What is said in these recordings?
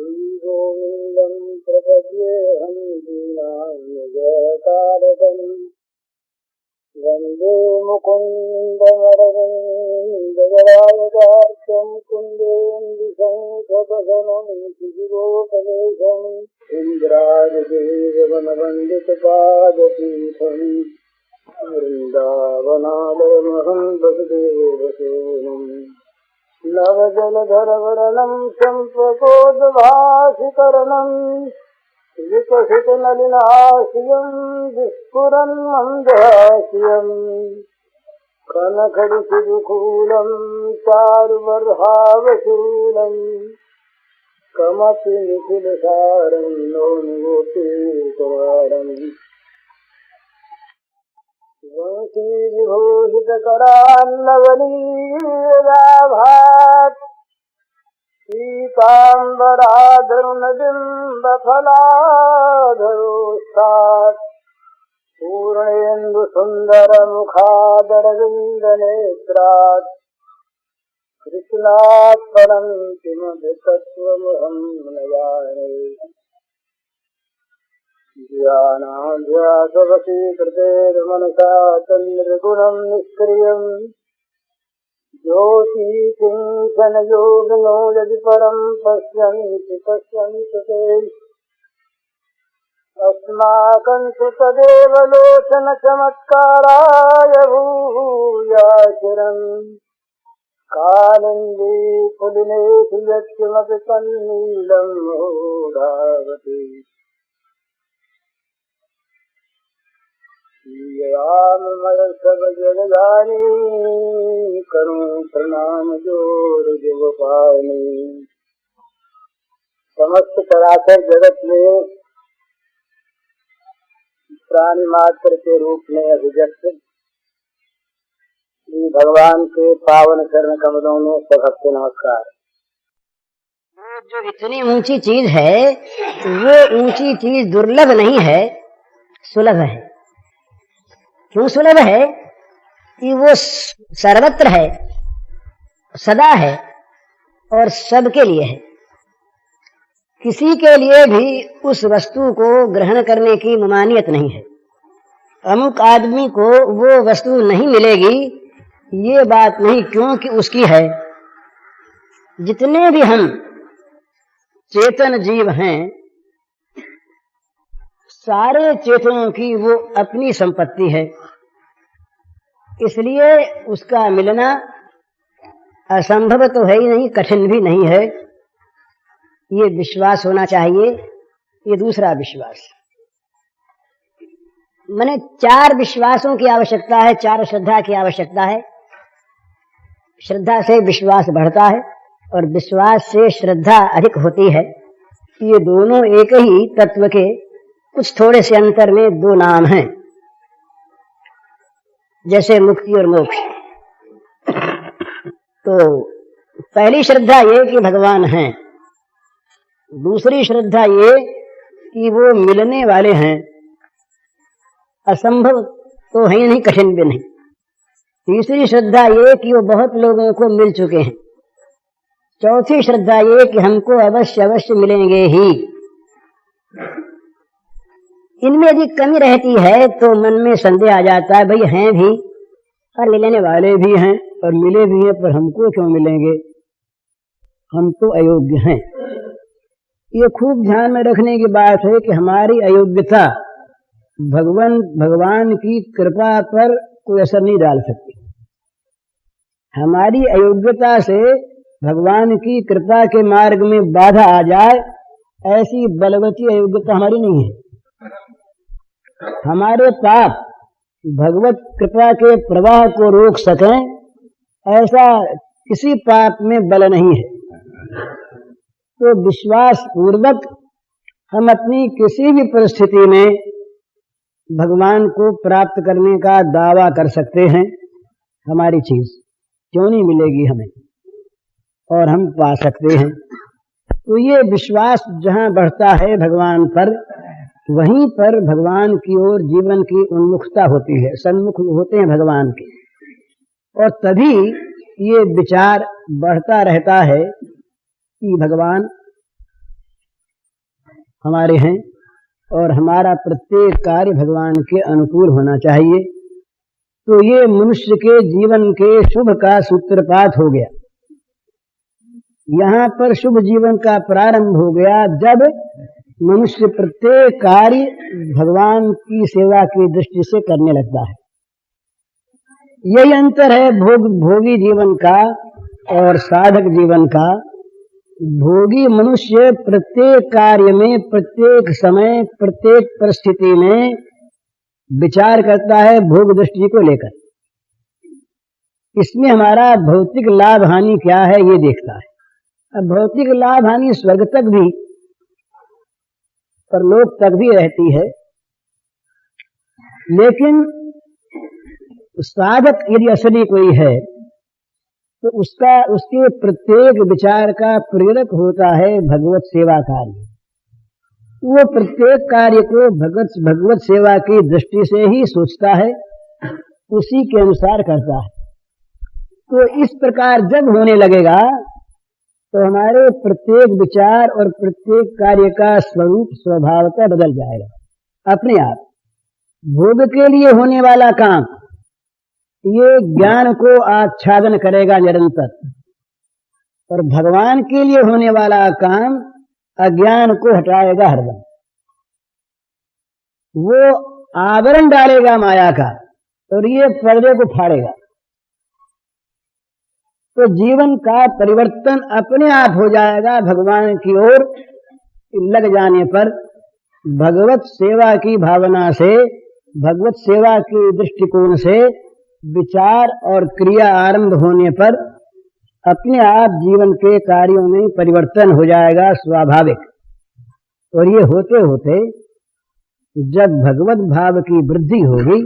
गोविन्दं प्रपद्येऽहं दीनान्यजतारकम् वन्दे मुकुन्दमरविन्ददलायतार्क्यं कुन्देन्दुशङ्खपदनं शिशिरोपदेशम् इन्द्रादिदेववनवन्दितपादपीठम् वृन्दावनालयमहं वसुदेवसूनुम् नवजलधरवर्णं चम्पकोद्भासिकरणम् विकसितनलिनाशियं विस्फुरन् मन्दहास्यम् कनखडिशिरुकूलं चारुबर्हावशूलम् कमपि निखिलसारं नौनिगोपीतवारम् वंशीविभूषितकरान्नवनीराभात् पीताम्बराधरुणबिम्बफलाधरोस्तात् पूर्णेन्दुसुन्दरमुखादरविन्दनेत्रात् कृष्णात् परं किमपि तत्त्वमहं न जाने ध्यानाध्यासवशीकृतेर्मनसा तन्निर्गुणं निष्क्रियम् ज्योतिकिञ्चनयोगिनो यदि परं पश्यन्ति ते अस्माकं तु तदेव लोचनचमत्काराय भूयाचिरम् कालिन्दी पुलिनेषु यत्किमपि तन्नीलं मूढावति सब जगदानी करूं प्रणाम जोर जगपानी। समस्त चराचर जगत में प्राणी मात्र के रूप में अभिव्यक्त श्री भगवान के पावन चरण कमलों में सभक्त नमस्कार। जो इतनी ऊंची चीज है वो ऊंची चीज दुर्लभ नहीं है, सुलभ है। क्यों सुलभ है? कि वो सर्वत्र है, सदा है और सबके लिए है। किसी के लिए भी उस वस्तु को ग्रहण करने की ममानियत नहीं है। अमुक आदमी को वो वस्तु नहीं मिलेगी ये बात नहीं क्योंकि उसकी है। जितने भी हम चेतन जीव हैं सारे चेतनों की वो अपनी संपत्ति है, इसलिए उसका मिलना असंभव तो है ही नहीं, कठिन भी नहीं है। ये विश्वास होना चाहिए। ये दूसरा विश्वास, माने 4 विश्वासों की आवश्यकता है, 4 श्रद्धा की आवश्यकता है। श्रद्धा से विश्वास बढ़ता है और विश्वास से श्रद्धा अधिक होती है। ये दोनों एक ही तत्व के कुछ थोड़े से अंतर में 2 नाम हैं, जैसे मुक्ति और मोक्ष। तो पहली श्रद्धा ये कि भगवान हैं, दूसरी श्रद्धा ये कि वो मिलने वाले हैं, असंभव तो है नहीं, कठिन भी नहीं। तीसरी श्रद्धा ये कि वो बहुत लोगों को मिल चुके हैं। चौथी श्रद्धा ये कि हमको अवश्य अवश्य मिलेंगे ही। इनमें यदि कमी रहती है तो मन में संदेह आ जाता है, भाई हैं भी और मिलने वाले भी हैं और मिले भी हैं, पर हमको क्यों मिलेंगे, हम तो अयोग्य हैं। ये खूब ध्यान में रखने की बात है कि हमारी अयोग्यता भगवान की कृपा पर कोई असर नहीं डाल सकती। हमारी अयोग्यता से भगवान की कृपा के मार्ग में बाधा आ जाए, ऐसी बलवती अयोग्यता हमारी नहीं है। हमारे पाप भगवत कृपा के प्रवाह को रोक सकें ऐसा किसी पाप में बल नहीं है। तो विश्वास पूर्वक हम अपनी किसी भी परिस्थिति में भगवान को प्राप्त करने का दावा कर सकते हैं। हमारी चीज क्यों नहीं मिलेगी हमें, और हम पा सकते हैं। तो ये विश्वास जहाँ बढ़ता है भगवान पर, वहीं पर भगवान की ओर जीवन की उन्मुखता होती है, सन्मुख होते हैं भगवान के। और तभी ये विचार बढ़ता रहता है कि भगवान हमारे हैं और हमारा प्रत्येक कार्य भगवान के अनुकूल होना चाहिए। तो ये मनुष्य के जीवन के शुभ का सूत्रपात हो गया। यहाँ पर शुभ जीवन का प्रारंभ हो गया जब मनुष्य प्रत्येक कार्य भगवान की सेवा की दृष्टि से करने लगता है। यही अंतर है भोगी जीवन का और साधक जीवन का। भोगी मनुष्य प्रत्येक कार्य में, प्रत्येक समय, प्रत्येक परिस्थिति में विचार करता है भोग दृष्टि को लेकर। इसमें हमारा भौतिक लाभ हानि क्या है ये देखता है। अब भौतिक लाभ हानि स्वर्ग तक भी, परलोक तक भी रहती है, लेकिन साधक यदि असली कोई है तो उसके प्रत्येक विचार का प्रेरक होता है भगवत सेवा कार्य। वो प्रत्येक कार्य को भगवत सेवा की दृष्टि से ही सोचता है, उसी के अनुसार करता है। तो इस प्रकार जब होने लगेगा तो हमारे प्रत्येक विचार और प्रत्येक कार्य का स्वरूप स्वभावतः बदल जाएगा अपने आप। भोग के लिए होने वाला काम ये ज्ञान को आच्छादन करेगा निरंतर, और भगवान के लिए होने वाला काम अज्ञान को हटाएगा हरदम। वो आवरण डालेगा माया का और ये पर्दे को फाड़ेगा। तो जीवन का परिवर्तन अपने आप हो जाएगा भगवान की ओर लग जाने पर। भगवत सेवा की भावना से, भगवत सेवा के दृष्टिकोण से विचार और क्रिया आरंभ होने पर अपने आप जीवन के कार्यों में परिवर्तन हो जाएगा स्वाभाविक। और ये होते होते जब भगवत भाव की वृद्धि होगी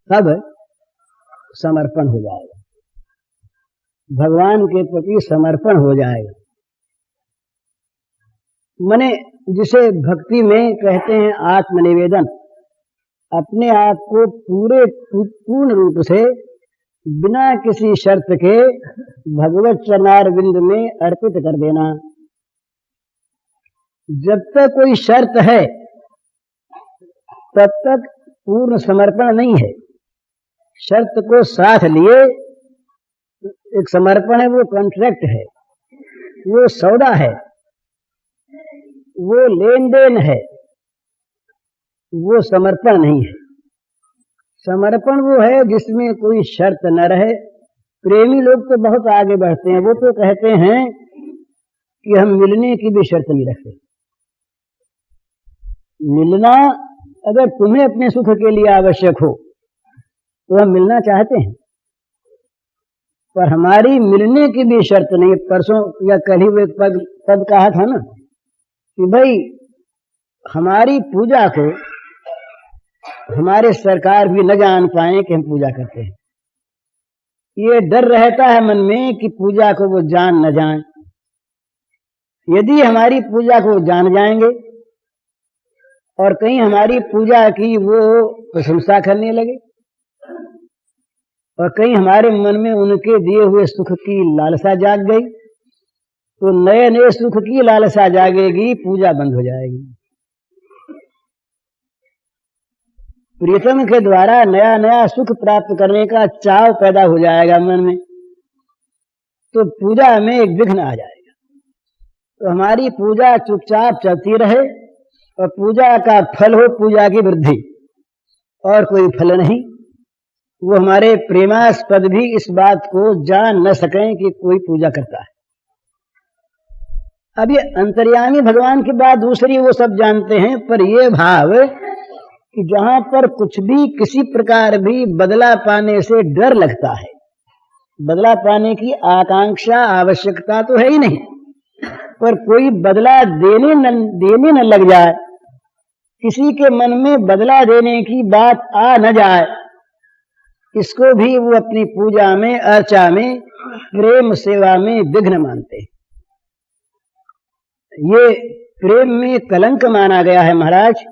तब समर्पण हो जाएगा, भगवान के प्रति समर्पण हो जाएगा। माने जिसे भक्ति में कहते हैं आत्मनिवेदन, अपने आप को पूर्ण रूप से बिना किसी शर्त के भगवत चरणारविंद में अर्पित कर देना। जब तक कोई शर्त है तब तक पूर्ण समर्पण नहीं है। शर्त को साथ लिए एक समर्पण है, वो कॉन्ट्रैक्ट है, वो सौदा है, वो लेन देन है, वो समर्पण नहीं है। समर्पण वो है जिसमें कोई शर्त न रहे। प्रेमी लोग तो बहुत आगे बढ़ते हैं, वो तो कहते हैं कि हम मिलने की भी शर्त नहीं रखते। मिलना अगर तुम्हें अपने सुख के लिए आवश्यक हो तो हम मिलना चाहते हैं, पर हमारी मिलने की भी शर्त नहीं। परसों या कल ही वो एक पद कहा था ना कि भाई हमारी पूजा को हमारे सरकार भी न जान पाए कि हम पूजा करते हैं। ये डर रहता है मन में कि पूजा को वो जान न जाए। यदि हमारी पूजा को जान जाएंगे और कहीं हमारी पूजा की वो प्रशंसा करने लगे और कहीं हमारे मन में उनके दिए हुए सुख की लालसा जाग गई, तो नए नए सुख की लालसा जागेगी, पूजा बंद हो जाएगी। प्रियतम के द्वारा नया नया सुख प्राप्त करने का चाव पैदा हो जाएगा मन में, तो पूजा में एक विघ्न आ जाएगा। तो हमारी पूजा चुपचाप चलती रहे और पूजा का फल हो पूजा की वृद्धि, और कोई फल नहीं। वो हमारे प्रेमास्पद भी इस बात को जान न सकें कि कोई पूजा करता है। अब ये अंतर्यामी भगवान की बात दूसरी, वो सब जानते हैं, पर ये भाव कि जहां पर कुछ भी किसी प्रकार भी बदला पाने से डर लगता है, बदला पाने की आकांक्षा आवश्यकता तो है ही नहीं, पर कोई बदला देने न लग जाए, किसी के मन में बदला देने की बात आ न जाए, इसको भी वो अपनी पूजा में, अर्चा में, प्रेम सेवा में विघ्न मानते हैं। ये प्रेम में कलंक माना गया है महाराज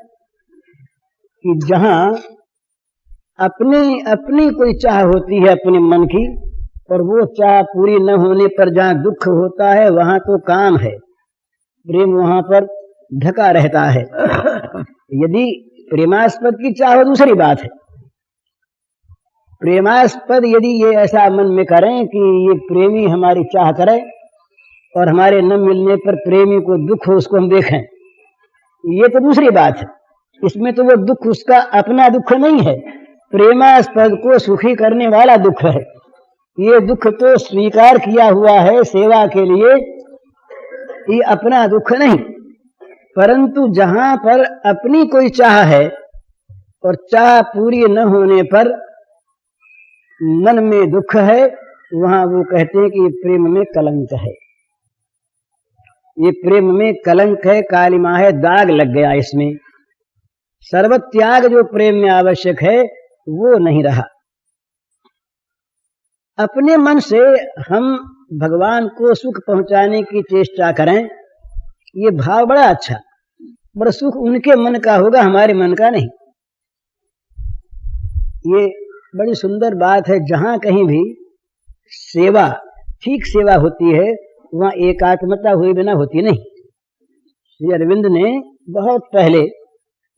कि जहां अपनी कोई चाह होती है अपने मन की, और वो चाह पूरी न होने पर जहां दुख होता है वहां तो काम है। प्रेम वहां पर ढका रहता है। यदि प्रेमास्पद की चाह दूसरी बात है। प्रेमास्पद यदि ये ऐसा मन में करें कि ये प्रेमी हमारी चाह करे और हमारे न मिलने पर प्रेमी को दुख हो, उसको हम देखें, ये तो दूसरी बात है। इसमें तो वो दुख उसका अपना दुख नहीं है, प्रेमास्पद को सुखी करने वाला दुख है। ये दुख तो स्वीकार किया हुआ है सेवा के लिए, ये अपना दुख नहीं। परंतु जहां पर अपनी कोई चाह है और चाह पूरी न होने पर मन में दुख है, वहां वो कहते हैं कि ये प्रेम में कलंक है, ये प्रेम में कलंक है, कालिमा है, दाग लग गया इसमें। सर्वत्याग जो प्रेम में आवश्यक है वो नहीं रहा। अपने मन से हम भगवान को सुख पहुंचाने की चेष्टा करें, ये भाव बड़ा अच्छा, बड़ा सुख उनके मन का होगा, हमारे मन का नहीं। ये बड़ी सुंदर बात है। जहां कहीं भी सेवा, ठीक सेवा होती है, वहां एकात्मता हुए बिना होती नहीं। श्री अरविंद ने बहुत पहले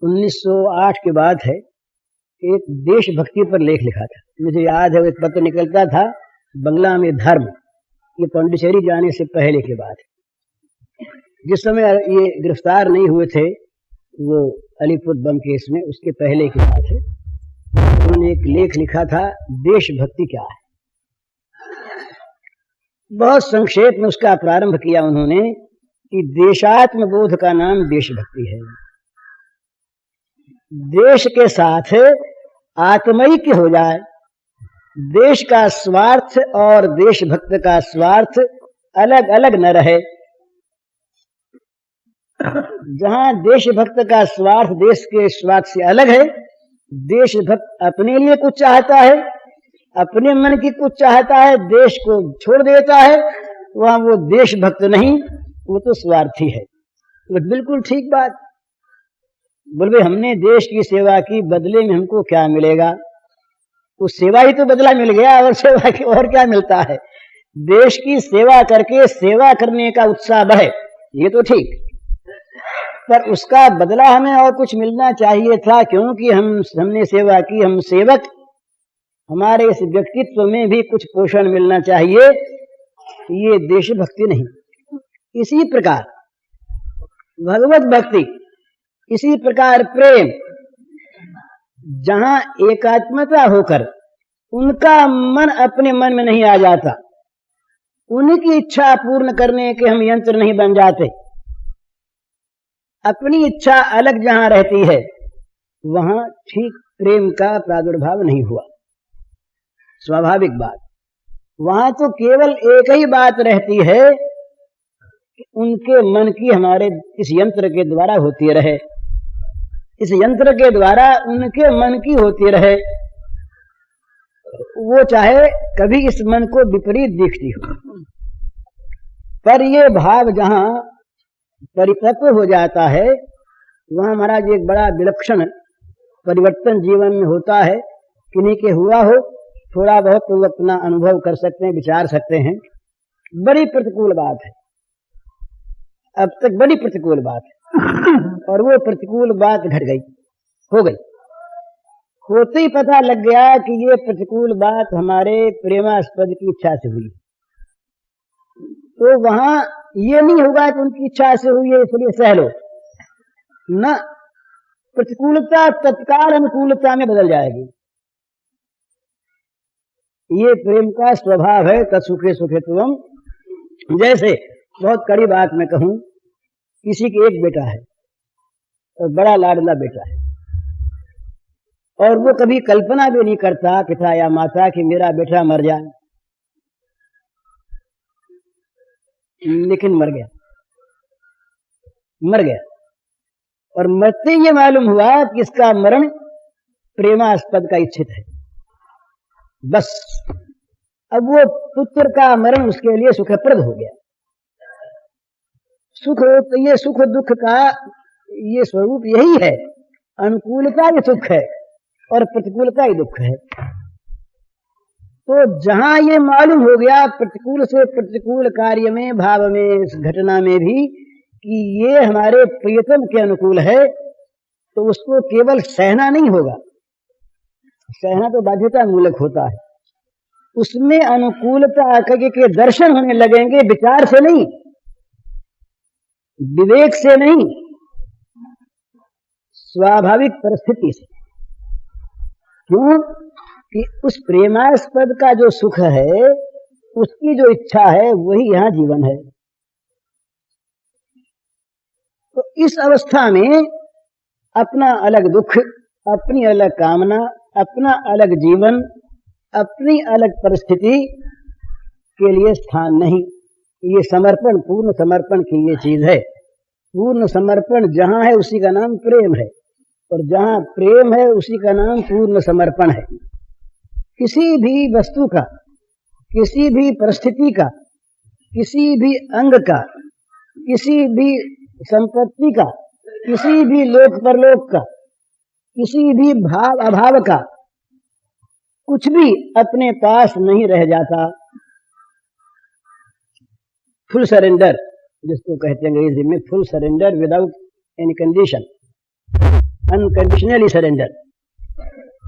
1908 की बात है, एक देशभक्ति पर लेख लिखा था। मुझे याद है, वो एक पत्र निकलता था बंगला में धर्म, ये पांडिचेरी जाने से पहले की बात है। जिस समय ये गिरफ्तार नहीं हुए थे वो अलीपुर बम केस में, उसके पहले की बात है। उन्होंने एक लेख लिखा था, देशभक्ति क्या है। बहुत संक्षेप में उसका प्रारंभ किया उन्होंने कि देशात्म बोध का नाम देशभक्ति है। देश के साथ आत्मैक्य हो जाए, देश का स्वार्थ और देशभक्त का स्वार्थ अलग अलग न रहे। जहां देशभक्त का स्वार्थ देश के स्वार्थ से अलग है, देशभक्त अपने लिए कुछ चाहता है, अपने मन की कुछ चाहता है, देश को छोड़ देता है, वहां वो देशभक्त नहीं, वो तो स्वार्थी है। तो बिल्कुल ठीक बात। बोले हमने देश की सेवा की, बदले में हमको क्या मिलेगा? उस सेवा ही तो बदला मिल गया, और सेवा की और क्या मिलता है? देश की सेवा करके सेवा करने का उत्साह बढ़े, ये तो ठीक, पर उसका बदला हमें और कुछ मिलना चाहिए था, क्योंकि हमने सेवा की, हम सेवक, हमारे इस व्यक्तित्व में भी कुछ पोषण मिलना चाहिए। ये देशभक्ति नहीं। इसी प्रकार भगवत भक्ति, इसी प्रकार प्रेम, जहां एकात्मता होकर उनका मन अपने मन में नहीं आ जाता, उनकी इच्छा पूर्ण करने के हम यंत्र नहीं बन जाते, अपनी इच्छा अलग जहां रहती है, वहां ठीक प्रेम का प्रादुर्भाव नहीं हुआ। स्वाभाविक बात। वहां तो केवल एक ही बात रहती है कि उनके मन की हमारे इस यंत्र के द्वारा होती रहे, इस यंत्र के द्वारा उनके मन की होती रहे। वो चाहे कभी इस मन को विपरीत दिखती हो, पर ये भाव जहां परिपक्व हो जाता है, वहां महाराज एक बड़ा विलक्षण परिवर्तन जीवन में होता है। किन्हीं के हुआ हो, थोड़ा बहुत तो अपना अनुभव कर सकते हैं, विचार सकते हैं। बड़ी प्रतिकूल बात है, अब तक बड़ी प्रतिकूल बात है, और वो प्रतिकूल बात घट गई, हो गई। होते ही पता लग गया कि ये प्रतिकूल बात हमारे प्रेमास्पद की इच्छा से हुई। तो वहां ये नहीं होगा कि उनकी इच्छा से हुई है इसलिए सह लो, न, प्रतिकूलता तत्काल अनुकूलता में बदल जाएगी। ये प्रेम का स्वभाव है। तत्सुखे सुखे तुम। जैसे बहुत कड़ी बात मैं कहूं, किसी के एक बेटा है और बड़ा लाडला बेटा है, और वो कभी कल्पना भी नहीं करता पिता या माता कि मेरा बेटा मर जाए, लेकिन मर गया, मर गया। और मरते ये मालूम हुआ कि इसका मरण प्रेमास्पद का इच्छित है। बस अब वो पुत्र का मरण उसके लिए सुखप्रद हो गया। सुख तो ये सुख दुख का ये स्वरूप यही है, अनुकूलता ही सुख है और प्रतिकूलता ही दुख है। तो जहां ये मालूम हो गया प्रतिकूल से प्रतिकूल कार्य में, भाव में, इस घटना में भी कि ये हमारे प्रियतम के अनुकूल है, तो उसको केवल सहना नहीं होगा, सहना तो बाध्यता मूलक होता है, उसमें अनुकूलता के दर्शन होने लगेंगे, विचार से नहीं, विवेक से नहीं, स्वाभाविक परिस्थिति से। क्यों कि उस प्रेमास्पद का जो सुख है, उसकी जो इच्छा है, वही यहां जीवन है। तो इस अवस्था में अपना अलग दुख, अपनी अलग कामना, अपना अलग जीवन, अपनी अलग परिस्थिति के लिए स्थान नहीं। ये समर्पण, पूर्ण समर्पण की ये चीज है। पूर्ण समर्पण जहां है उसी का नाम प्रेम है, और जहां प्रेम है उसी का नाम पूर्ण समर्पण है। किसी भी वस्तु का, किसी भी परिस्थिति का, किसी भी अंग का, किसी भी संपत्ति का, किसी भी लोक परलोक का, किसी भी भाव अभाव का कुछ भी अपने पास नहीं रह जाता। फुल सरेंडर जिसको कहते हैं अंग्रेजी में, full surrender without any condition, unconditionally surrender,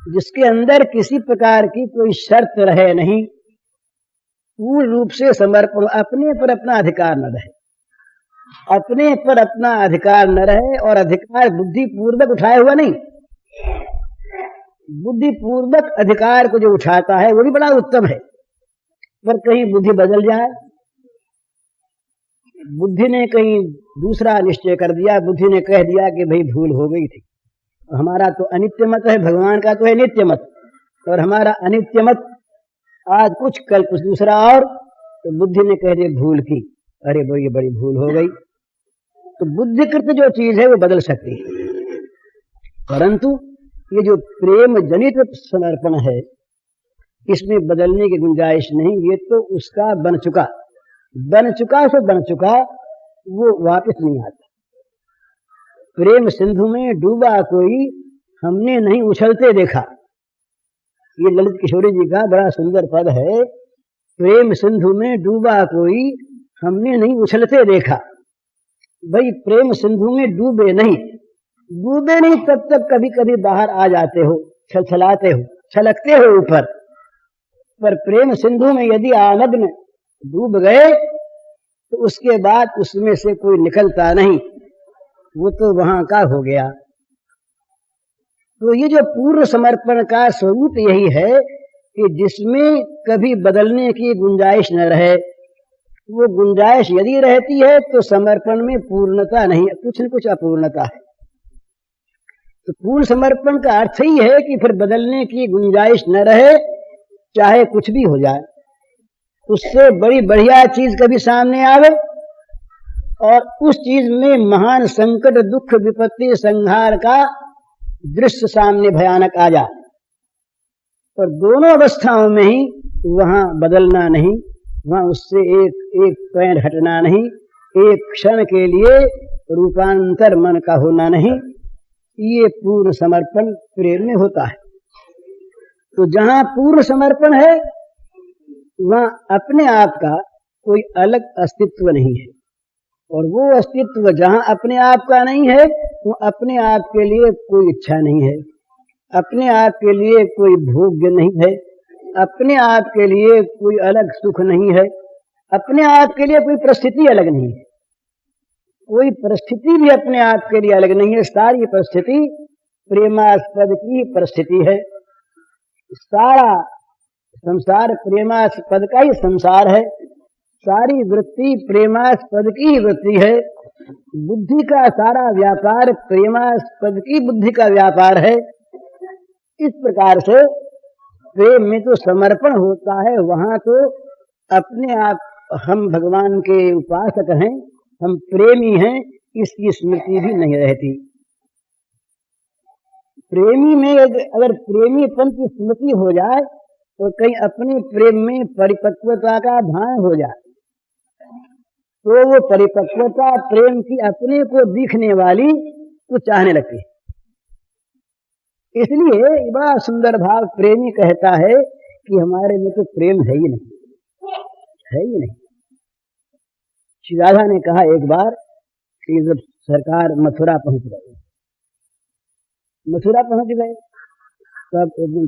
जिसके अंदर किसी प्रकार की कोई शर्त रहे नहीं, पूर्ण रूप से समर्पण, अपने पर अपना अधिकार न रहे, अपने पर अपना अधिकार न रहे, और अधिकार बुद्धि पूर्वक उठाए हुआ नहीं, बुद्धि पूर्वक अधिकार को जो उठाता है वो भी बड़ा उत्तम है। पर कहीं बुद्धि बदल जाए, बुद्धि ने कहीं दूसरा निश्चय कर दिया, बुद्धि ने कह दिया कि भाई भूल हो गई थी, हमारा तो अनित्य मत है, भगवान का तो है नित्य मत, और हमारा अनित्य मत आज कुछ कल कुछ दूसरा, और तो बुद्धि ने कह दिया भूल की, अरे भाई ये बड़ी भूल हो गई। तो बुद्धिकृत जो चीज है वो बदल सकती है, परंतु ये जो प्रेम जनित समर्पण है, इसमें बदलने की गुंजाइश नहीं। ये तो उसका बन चुका सो बन चुका, वो वापस नहीं आता। प्रेम सिंधु में डूबा कोई हमने नहीं उछलते देखा, ये ललित किशोरी जी का बड़ा सुंदर पद है। प्रेम सिंधु में डूबा कोई हमने नहीं उछलते देखा। भाई प्रेम सिंधु में डूबे नहीं तब तक कभी कभी बाहर आ जाते हो, छलछलाते हो, छलकते हो ऊपर, पर प्रेम सिंधु में यदि आनंद में डूब गए तो उसके बाद उसमें से कोई निकलता नहीं, वो तो वहां का हो गया। तो ये जो पूर्ण समर्पण का स्वरूप यही है कि जिसमें कभी बदलने की गुंजाइश न रहे। वो गुंजाइश यदि रहती है तो समर्पण में पूर्णता नहीं, कुछ न कुछ अपूर्णता है। तो पूर्ण समर्पण का अर्थ ही है कि फिर बदलने की गुंजाइश न रहे, चाहे कुछ भी हो जाए। उससे बड़ी बढ़िया चीज कभी सामने आवे और उस चीज में महान संकट, दुख, विपत्ति, संहार का दृश्य सामने भयानक आ जाए, और दोनों अवस्थाओं में ही वहां बदलना नहीं, वहां उससे एक पैर हटना नहीं, एक क्षण के लिए रूपांतर मन का होना नहीं। ये पूर्ण समर्पण प्रेम में होता है। तो जहां पूर्ण समर्पण है वहां अपने आप का कोई अलग अस्तित्व नहीं है, और वो अस्तित्व जहां अपने आप का नहीं है, वो अपने आप के लिए कोई इच्छा नहीं है, अपने आप के लिए कोई भोग्य नहीं है, अपने आप के लिए कोई अलग सुख नहीं है, अपने आप के लिए कोई परिस्थिति अलग नहीं है, कोई परिस्थिति भी अपने आप के लिए अलग नहीं है। सारी परिस्थिति प्रेमास्पद की परिस्थिति है। सारा संसार प्रेमास्पद का ही संसार है, सारी वृत्ति प्रेमास्पद की ही वृत्ति है। बुद्धि का सारा व्यापार प्रेमास्पद की बुद्धि का व्यापार है। इस प्रकार से प्रेम में तो समर्पण होता है, वहां तो अपने आप हम भगवान के उपासक हैं, हम प्रेमी हैं, इसकी स्मृति भी नहीं रहती। प्रेमी में अगर प्रेमीपन की स्मृति हो जाए तो कहीं अपने प्रेम में परिपक्वता का भान हो जाए, तो वो परिपक्वता प्रेम की अपने को दिखने वाली को चाहने लगती है। इसलिए बड़ा सुंदर भाव प्रेमी कहता है कि हमारे में तो प्रेम है ही नहीं, है ही नहीं। श्री राधा ने कहा एक बार कि जब सरकार मथुरा पहुंच गए, मथुरा पहुंच गए तब एक दिन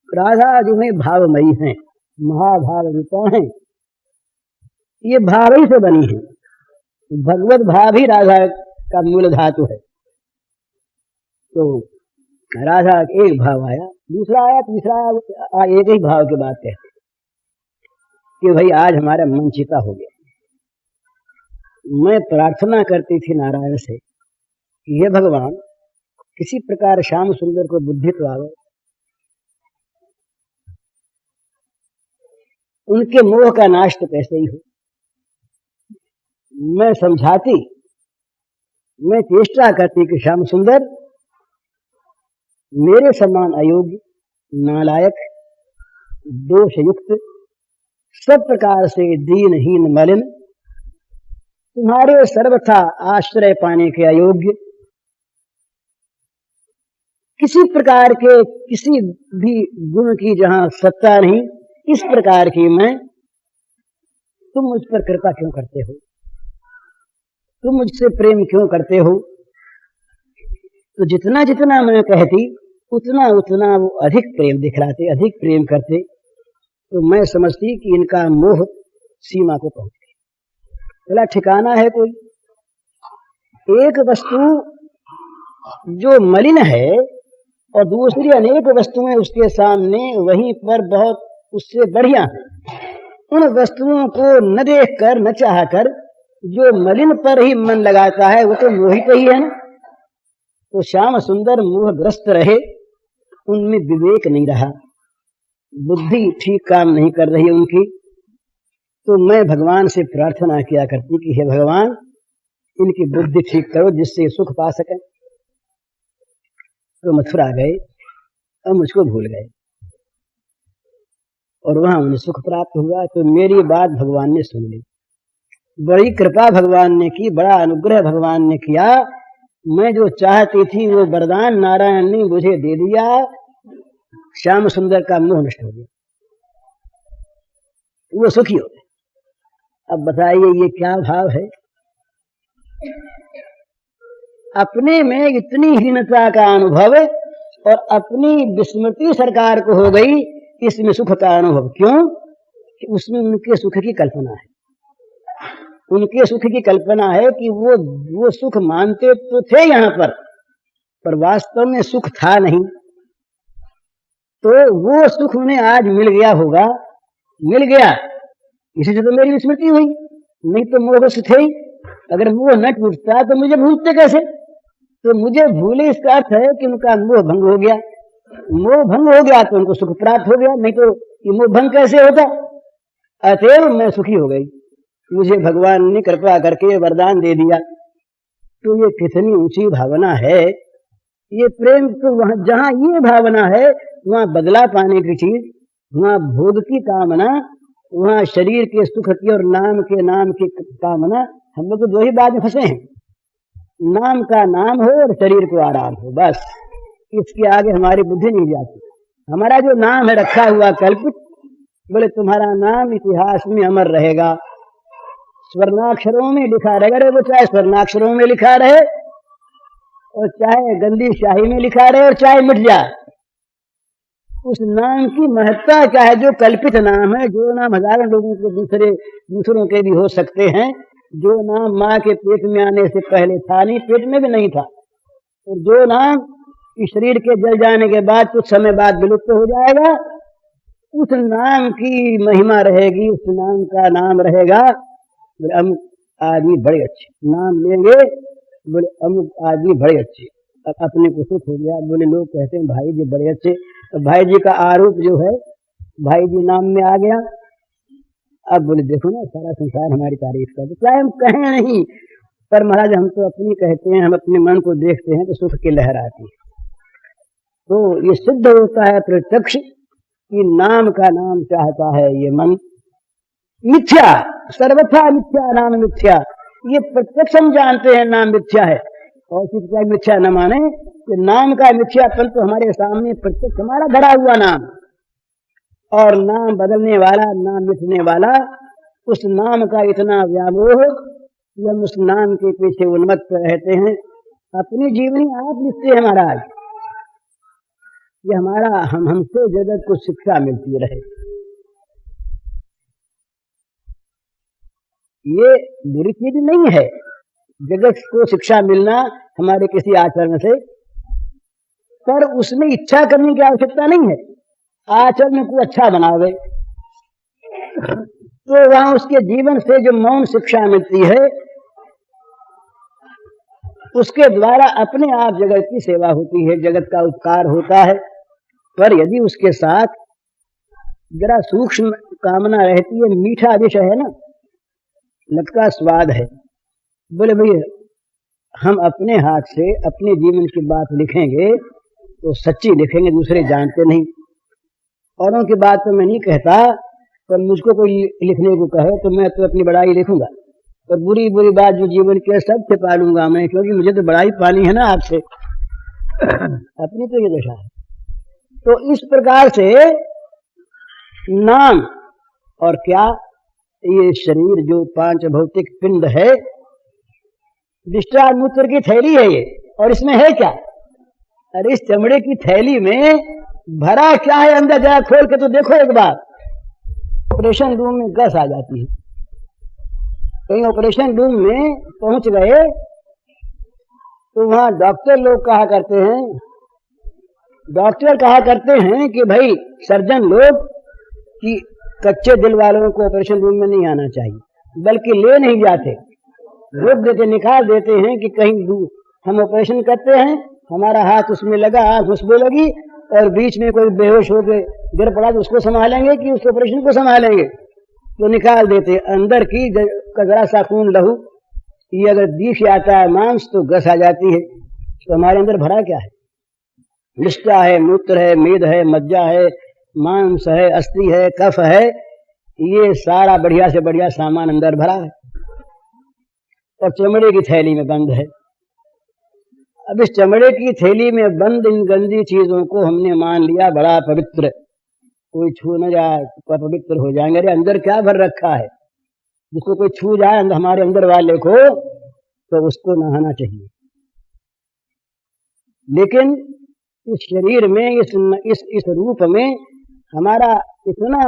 राधा जो है भावमयी हैं, महाभाव रूपा हैं, ये भाव ही से बनी है। भगवत भाव ही राधा का मूल धातु है। तो राधा एक भाव आया, दूसरा आया, तीसरा आया, एक ही भाव की बात कहते कि भाई आज हमारा मन चिता हो गया। मैं प्रार्थना करती थी नारायण से कि हे भगवान, किसी प्रकार श्याम सुंदर को बुद्धि तो आवे, उनके मोह का नाश तो कैसे ही हो। मैं समझाती, मैं चेष्टा करती कि श्याम सुंदर मेरे समान अयोग्य, नालायक, दोषयुक्त, सब प्रकार से दीनहीन, मलिन, तुम्हारे सर्वथा आश्रय पाने के अयोग्य, किसी प्रकार के किसी भी गुण की जहां सत्ता नहीं, इस प्रकार की मैं, तुम मुझ पर कृपा क्यों करते हो, तुम मुझसे प्रेम क्यों करते हो। तो जितना जितना मैं कहती उतना उतना वो अधिक प्रेम दिखलाते, अधिक प्रेम करते। तो मैं समझती कि इनका मोह सीमा को पहुंच गया। बोला ठिकाना है कोई, एक वस्तु जो मलिन है और दूसरी अनेक वस्तुएं उसके सामने वहीं पर बहुत उससे बढ़िया है, उन वस्तुओं को न देख कर न चाह कर जो मलिन पर ही मन लगाता है वो तो मोहित ही है ना। तो श्याम सुंदर मोहग्रस्त रहे, उनमें विवेक नहीं रहा, बुद्धि ठीक काम नहीं कर रही उनकी। तो मैं भगवान से प्रार्थना किया करती कि हे भगवान, इनकी बुद्धि ठीक करो जिससे सुख पा सकें। तो मथुरा गए और मुझको भूल गए और वहां उन्हें सुख प्राप्त हुआ। तो मेरी बात भगवान ने सुन ली, बड़ी कृपा भगवान ने की, बड़ा अनुग्रह भगवान ने किया। मैं जो चाहती थी वो वरदान नारायण ने मुझे दे दिया, श्याम सुंदर का मोह नष्ट हो गया, वो सुखी हो गए। अब बताइए ये क्या भाव है। अपने में इतनी हीनता का अनुभव और अपनी विस्मृति सरकार को हो गई, इसमें सुख का अनुभव क्यों? कि उसमें उनके सुख की कल्पना है, उनके सुख की कल्पना है कि वो सुख मानते तो थे यहाँ पर वास्तव में सुख था नहीं। तो वो सुख उन्हें आज मिल गया होगा, मिल गया, इसी से तो मेरी विस्मृति हुई, नहीं तो मोह से थे ही। अगर मोह न टूटता तो मुझे भूलते कैसे? तो मुझे भूले इसका अर्थ है कि उनका मोह भंग हो गया, मोह भंग हो गया तो उनको सुख प्राप्त हो गया, नहीं तो ये मोह भंग कैसे होता। अतएव मैं सुखी हो गई, मुझे भगवान ने कृपा करके वरदान दे दिया। तो ये कितनी ऊंची भावना है, ये प्रेम। तो वहां जहां ये भावना है वहां बदला पाने की चीज, वहां भोग की कामना, वहां शरीर के सुख की और नाम की कामना। हम लोग तो दो ही बात में फंसे हैं, नाम का नाम हो और शरीर को आराम हो, बस इसके आगे हमारी बुद्धि नहीं जाती। हमारा जो नाम है रखा हुआ कल्पित, बोले तुम्हारा नाम इतिहास में अमर रहेगा, स्वर्णाक्षरों में लिखा रहेगा। वो चाहे स्वर्णाक्षरों में लिखा रहे और चाहे गंदी स्याही में लिखा रहे और चाहे मिट जाए, उस नाम की महत्ता क्या है? जो कल्पित नाम है, जो नाम हजारों लोगों के दूसरों के भी हो सकते हैं, जो नाम माँ के पेट में आने से पहले था नहीं, पेट में भी नहीं था, और जो नाम इस शरीर के जल जाने के बाद कुछ समय बाद विलुप्त हो जाएगा, उस नाम की महिमा रहेगी, उस नाम का नाम रहेगा। बोले अमुक आदमी बड़े अच्छे, नाम लेंगे, बोले अमुक आदमी बड़े अच्छे, अब अपने को सुख हो गया। बोले लोग कहते हैं भाई जी बड़े अच्छे, तो भाई जी का आरोप जो है भाई जी नाम में आ गया। अब बोले देखो ना सारा संसार हमारी तारीफ कर, तो चाहे हम कहें नहीं, पर महाराज हम तो अपनी कहते हैं, हम अपने मन को देखते हैं तो सुख की लहर आती है। तो ये सिद्ध होता है प्रत्यक्ष कि नाम का नाम चाहता है ये मन। मिथ्या, सर्वथा मिथ्या, नाम मिथ्या, ये प्रत्यक्ष हम जानते हैं नाम मिथ्या है, और किसी मिथ्या न माने कि नाम का मिथ्यापन तो हमारे सामने प्रत्यक्ष हमारा धरा हुआ नाम, और नाम बदलने वाला, नाम मिटने वाला, उस नाम का इतना व्यामोह हम उस नाम के पीछे उन्मत्त रहते हैं। अपनी जीवनी आप लिखते हैं महाराज, ये हमारा हमसे जगत को शिक्षा मिलती रहे। ये बुरी चीज नहीं है जगत को शिक्षा मिलना हमारे किसी आचरण से, पर उसमें इच्छा करने की आवश्यकता नहीं है। आचरण को अच्छा बनावे तो वहां उसके जीवन से जो मौन शिक्षा मिलती है उसके द्वारा अपने आप जगत की सेवा होती है, जगत का उपकार होता है। पर यदि उसके साथ जरा सूक्ष्म कामना रहती है, मीठा विषय है ना, लटका स्वाद है, बोले भैया हम अपने हाथ से अपने जीवन की बात लिखेंगे तो सच्ची लिखेंगे, दूसरे जानते नहीं। औरों की बात तो मैं नहीं कहता, पर मुझको कोई लिखने को कहे तो मैं तो अपनी बड़ाई लिखूंगा, और बुरी बुरी बात जो जीवन के सब छिपा लूंगा मैं, क्योंकि मुझे तो बड़ाई पानी है ना आपसे। अपनी तो ये दशा है। तो इस प्रकार से नाम और क्या, ये शरीर जो पांच भौतिक पिंड है, विष्टा मूत्र की थैली है ये, और इसमें है क्या? अरे इस चमड़े की थैली में भरा क्या है, अंदर जरा खोल के तो देखो एक बार। ऑपरेशन रूम में गैस आ जाती है, कहीं ऑपरेशन रूम में पहुंच गए तो वहां डॉक्टर कहा करते हैं कि भाई सर्जन लोग कि कच्चे दिल वालों को ऑपरेशन रूम में नहीं आना चाहिए, बल्कि ले नहीं जाते, रोक देते, निकाल देते हैं कि कहीं हम ऑपरेशन करते हैं, हमारा हाथ उसमें लगा, आंख उसमें लगी, और बीच में कोई बेहोश हो के गिर पड़ा तो उसको संभालेंगे कि उस ऑपरेशन को संभालेंगे, तो निकाल देते। अंदर की जरा सा खून लहू ये अगर दिख जाता है मांस तो गस आ जाती है। तो हमारे अंदर भरा क्या है? विष्टा है, मूत्र है, मेद है, मज्जा है, मांस है, अस्थि है, कफ है, ये सारा बढ़िया से बढ़िया सामान अंदर भरा है और चमड़े की थैली में बंद है। अब इस चमड़े की थैली में बंद इन गंदी चीजों को हमने मान लिया बड़ा पवित्र, कोई छू न जाए तो पवित्र हो जाएंगे। अरे अंदर क्या भर रखा है, जिसको कोई छू जाए हमारे अंदर वाले को तो उसको नहाना चाहिए। लेकिन इस शरीर में, इस रूप में हमारा इतना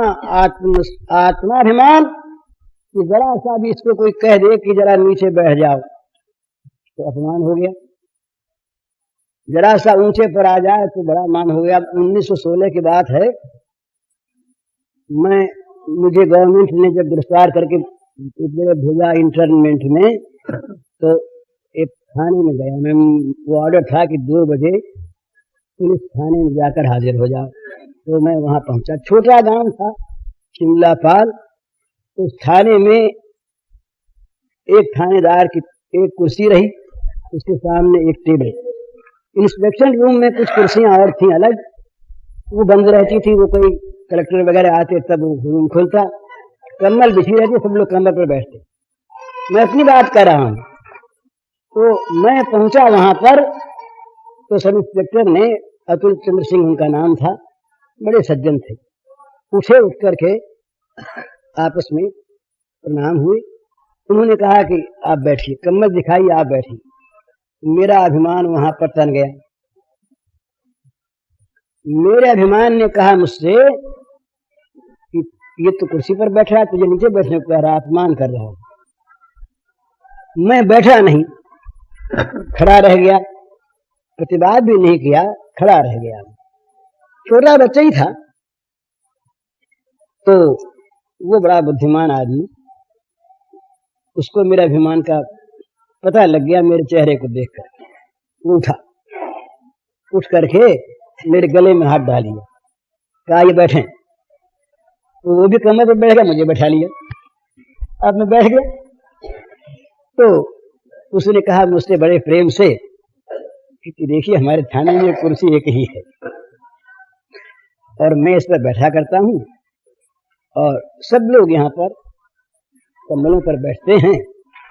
आत्माभिमान कि जरा सा भी इसको कोई कह दे कि जरा नीचे बैठ जाओ तो अपमान हो गया, जरा सा ऊंचे पर आ जाए तो बड़ा मान हो गया। 1916 की बात है, मुझे गवर्नमेंट ने जब गिरफ्तार करके भेजा इंटरमेंट में, तो एक थाने में गया मैं। वो ऑर्डर था कि 2 बजे पुलिस थाने में जाकर हाजिर हो जाओ, तो मैं वहां पहुंचा। छोटा गांव था शिमलापाल। उस थाने में एक थानेदार की एक कुर्सी रही, उसके सामने एक टेबल। इंस्पेक्शन रूम में कुछ कुर्सियां और थी अलग, वो बंद रहती थी, वो कोई कलेक्टर वगैरह आते तब रूम खुलता। कम्बल बिछी रहती, सब लोग कम्बल पर बैठते। मैं अपनी बात कर रहा हूं। तो मैं पहुंचा वहां पर, तो सब इंस्पेक्टर ने, अतुल चंद्र सिंह उनका नाम था, बड़े सज्जन थे, उठ करके आपस में प्रणाम हुए। उन्होंने कहा कि आप बैठिए, कम्बल दिखाइए, आप बैठिए। मेरा अभिमान वहां पर तन गया। मेरे अभिमान ने कहा मुझसे कि ये तो कुर्सी पर बैठ रहा है, तुझे नीचे बैठने को कह रहा, अपमान कर रहा है। मैं बैठा नहीं, खड़ा रह गया, प्रतिवाद भी नहीं किया, खड़ा रह गया। छोटा बच्चा ही था। तो वो बड़ा बुद्धिमान आदमी, उसको मेरे अभिमान का पता लग गया मेरे चेहरे को देखकर। वो उठा, उठ करके मेरे गले में हाथ डाल लिया, कहा ये बैठे। तो वो भी कमरे पर बैठ गया, मुझे बैठा लिया। अब मैं बैठ गया। तो उसने कहा मुझसे बड़े प्रेम से कि देखिए हमारे थाने में कुर्सी एक ही है और मैं इस पर बैठा करता हूँ, और सब लोग यहाँ पर कम्बलों पर बैठते हैं,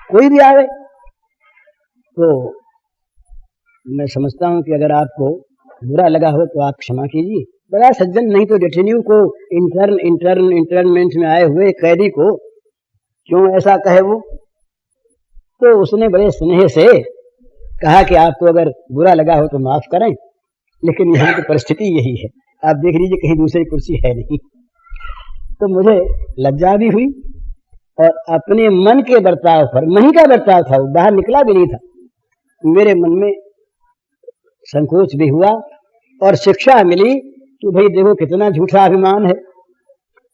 कोई भी आवे तो मैं समझता हूँ कि अगर आपको बुरा लगा हो तो आप क्षमा कीजिए। बड़ा सज्जन, नहीं तो डिटेन्यू को, इंटरमेंट में आए हुए कैदी को क्यों ऐसा कहे वो। तो उसने बड़े स्नेह से कहा कि आपको अगर बुरा लगा हो तो माफ करें, लेकिन यहाँ की परिस्थिति यही है, आप देख लीजिए कहीं दूसरी कुर्सी है नहीं। तो मुझे लज्जा भी हुई और अपने मन के बर्ताव पर, मन का बर्ताव था, वो बाहर निकला भी नहीं था, मेरे मन में संकोच भी हुआ और शिक्षा मिली कि भाई देखो कितना झूठा अभिमान है।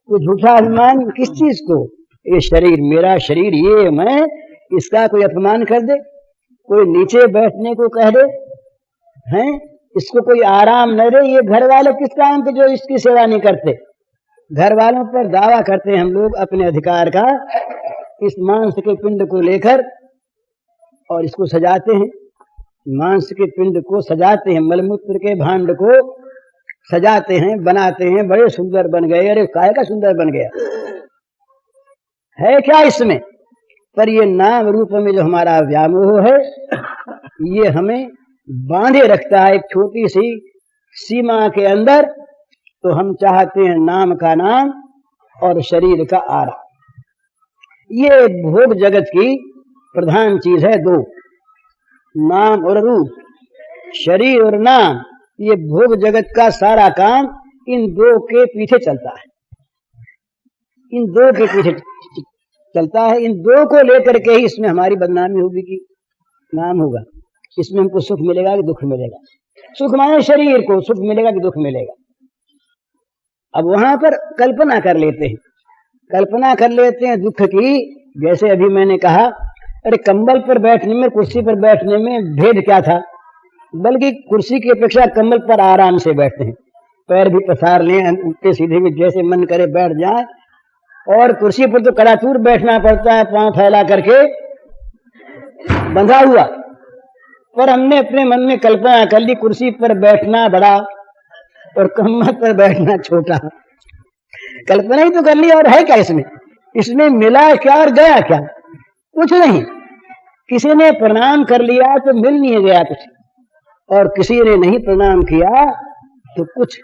वो झूठा अभिमान किस चीज को? ये शरीर, मेरा शरीर, ये मैं, इसका कोई अपमान कर दे, कोई नीचे बैठने को कह दे, हैं, इसको कोई आराम न दे। ये घर वाले किस काम के जो इसकी सेवा नहीं करते? घर वालों पर दावा करते हैं हम लोग अपने अधिकार का, इस मांस के पिंड को लेकर, और इसको सजाते हैं, मांस के पिंड को सजाते हैं, मलमूत्र के भांड को सजाते हैं, बनाते हैं, बड़े सुंदर बन गए। अरे काय का सुंदर बन गया है क्या इसमें? पर ये नाम रूप में जो हमारा व्यामोह है, ये हमें बांधे रखता है एक छोटी सी सीमा के अंदर। तो हम चाहते हैं नाम का नाम और शरीर का आराम। ये भोग जगत की प्रधान चीज है, दो, नाम और रूप, शरीर और नाम। ये भोग जगत का सारा काम इन दो के पीछे चलता है, इन दो के पीछे चलता है। इन दो को लेकर के ही इसमें हमारी बदनामी होगी कि नाम होगा, इसमें हमको सुख मिलेगा कि दुख मिलेगा। सुख माने शरीर को, सुख मिलेगा कि दुख मिलेगा। अब वहां पर कल्पना कर लेते हैं, कल्पना कर लेते हैं दुख की। जैसे अभी मैंने कहा, अरे कंबल पर बैठने में, कुर्सी पर बैठने में भेद क्या था? बल्कि कुर्सी की अपेक्षा कंबल पर आराम से बैठते हैं, पैर भी पसार लें, उल्टे सीधे भी जैसे मन करे बैठ जाए। और कुर्सी पर तो करातूर बैठना पड़ता है, पांव फैला करके बंधा हुआ। पर हमने अपने मन में कल्पना कर ली, कुर्सी पर बैठना बड़ा और कंबल पर बैठना छोटा। कल्पना ही तो कर ली, और है क्या इसमें? इसमें मिला क्या और गया क्या? कुछ नहीं। किसी ने प्रणाम कर लिया तो मिल नहीं गया कुछ, और किसी ने नहीं प्रणाम किया तो कुछ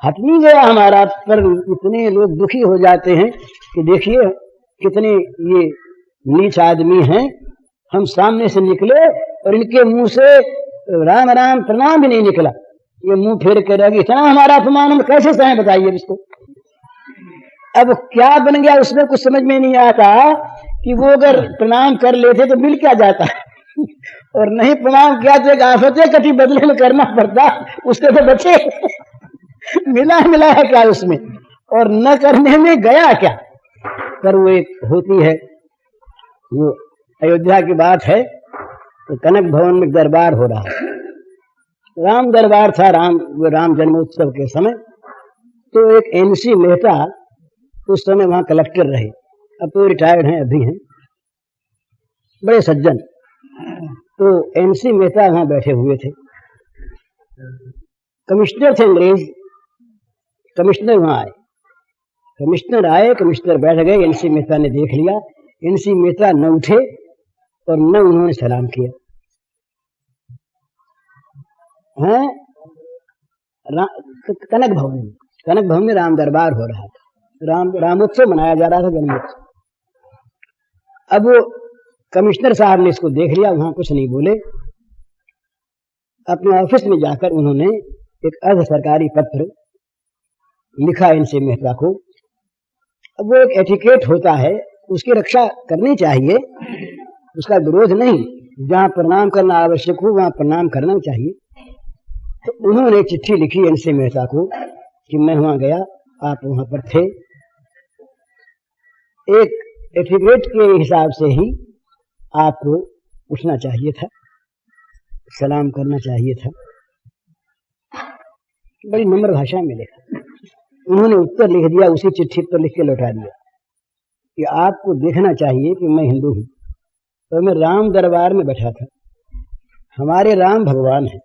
हट नहीं गया हमारा। पर इतने लोग दुखी हो जाते हैं कि देखिए कितने ये नीच आदमी हैं, हम सामने से निकले और इनके मुंह से राम राम प्रणाम भी नहीं निकला, ये मुंह फेर के रह गई। इतना हमारा अपमान हम कैसे सहें, बताइए इसको। अब क्या बन गया उसमें कुछ समझ में नहीं आता कि वो अगर प्रणाम कर लेते तो मिल क्या जाता और नहीं प्रणाम किया तो एक आफते कटी बदले में करना पड़ता, उसके तो बचे। मिला है क्या उसमें, और न करने में गया क्या? पर वो एक होती है, वो अयोध्या की बात है, तो कनक भवन में दरबार हो रहा है, राम दरबार था, राम जन्मोत्सव के समय। तो एक एनसी मेहता उस समय वहां कलेक्टर रहे, अब तो रिटायर्ड हैं, अभी हैं, बड़े सज्जन। तो एनसी मेहता वहां बैठे हुए थे, कमिश्नर थे अंग्रेज, कमिश्नर वहां आए, कमिश्नर बैठ गए। एनसी मेहता ने देख लिया, एनसी मेहता न उठे और न उन्होंने सलाम किया। हैं कनक भवन में राम दरबार हो रहा था, रामोत्सव मनाया जा रहा था, जन्मोत्सव। अब वो कमिश्नर साहब ने इसको देख लिया, वहां कुछ नहीं बोले। अपने ऑफिस में जाकर उन्होंने एक अर्ध सरकारी पत्र लिखा इनसे मेहता को। अब वो एक एटिकेट होता है, उसकी रक्षा करनी चाहिए, उसका विरोध नहीं, जहां प्रणाम करना आवश्यक हो वहां प्रणाम करना चाहिए। तो उन्होंने चिट्ठी लिखी इनसे मेहता को कि मैं वहां गया, आप वहां पर थे, एक एटिकेट के हिसाब से ही आपको उठना चाहिए था, सलाम करना चाहिए था। बड़ी नम्र भाषा में लिखा। उन्होंने उत्तर लिख दिया, उसी चिट्ठी पर लिख के लौटा दिया कि आपको देखना चाहिए कि मैं हिंदू हूं, तो मैं राम दरबार में बैठा था, हमारे राम भगवान है,